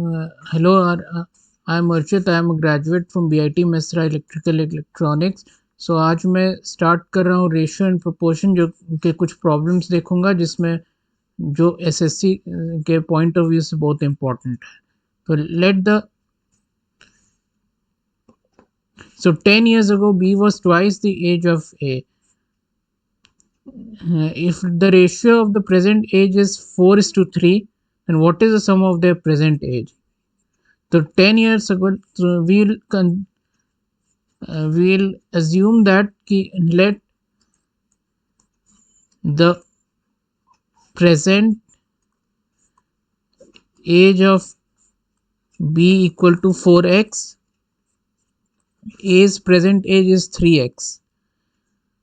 Hello, I am Archit. I am a graduate from BIT Mesra Electrical Electronics. So आज मैं start कर रहा हूँ रेशियो एंड प्रोपोर्शन जो के कुछ प्रॉब्लम्स देखूंगा जिसमें जो एसएससी के पॉइंट ऑफ व्यू से बहुत इम्पोर्टेंट है. तो so 10 years ago B was twice the age of A. If the ratio of the present age is 4:3, then what is the sum of their present age? So 10 years ago, so we'll assume that let the present age of B equal to 4x, A's present age is 3x.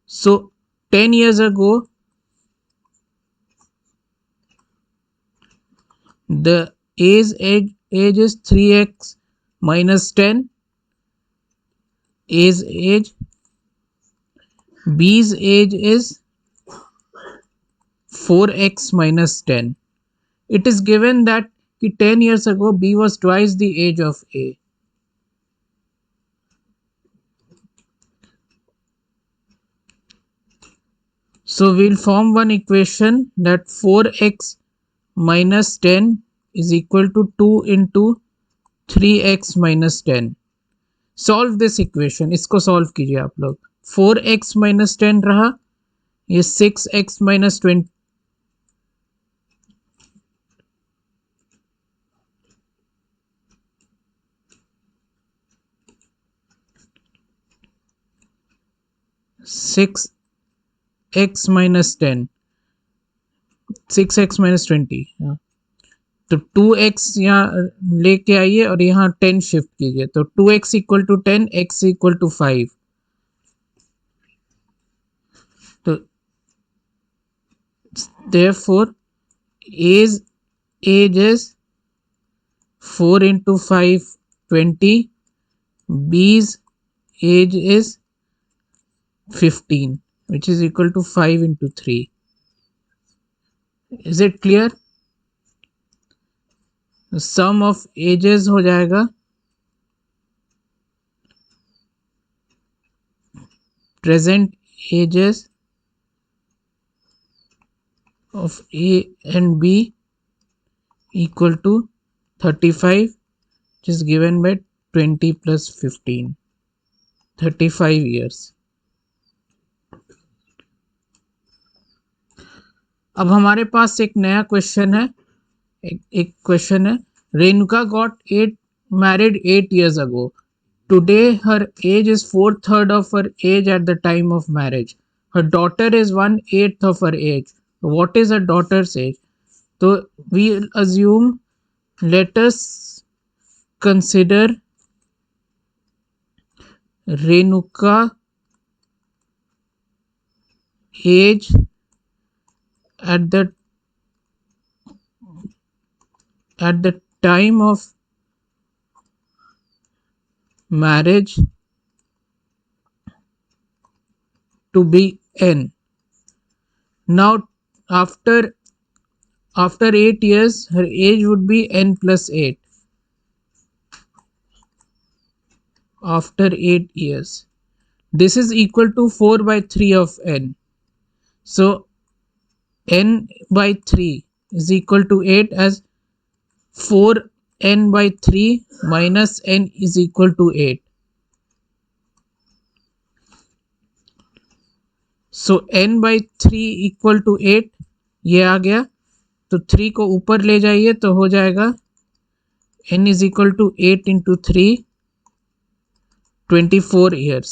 So 10 years ago, the A's age is 3x minus 10. A's age, B's age is 4x minus 10. It is given that 10 years ago B was twice the age of A. So we'll form one equation that 4x minus 10 is equal to 2 into 3x minus 10. Solve this equation. इसको solve कीजिए आप लोग. 4x minus 10 रहा, ये 6x minus 20 6x minus 10 6x minus 20. तो 2x यहाँ लेके आइए और यहाँ 10 शिफ्ट कीजिए. तो 2x equal to 10, x equal to 5. तो therefore A's age is 4 into 5 20. B's age is 15, which is equal to 5 into 3. Is it clear? Sum of ages हो जाएगा present ages of A and B equal to 35, which is given by 20 plus 15, 35 years. अब हमारे पास एक नया question है. एक question है, Renuka got 8 married 8 years ago. Today her age is 4/3 of her age at the time of marriage. Her daughter is 1/8 of her age. What is her daughter's age? So we assume, let us consider Renuka age at the time of marriage to be n. Now after 8 years her age would be n plus 8. After 8 years, this is equal to 4 by 3 of n. So n by 3 is equal to 8, as 4n by 3 minus n is equal to 8. So n by 3 equal to 8, ये आ गया. तो 3 को ऊपर ले जाइए तो हो जाएगा n is equal to 8 into 3, 24 years.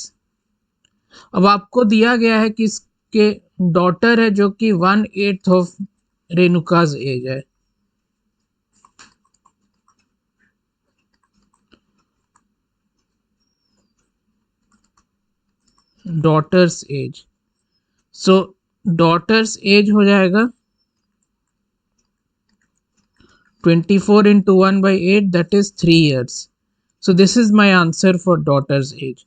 अब आपको दिया गया है कि इसके डॉटर है जो कि 1/8 ऑफ रेणुकाज एज है. Daughter's age. So daughter's age हो जाएगा 24 into 1/8, that is 3 years. So this is my answer for daughter's age.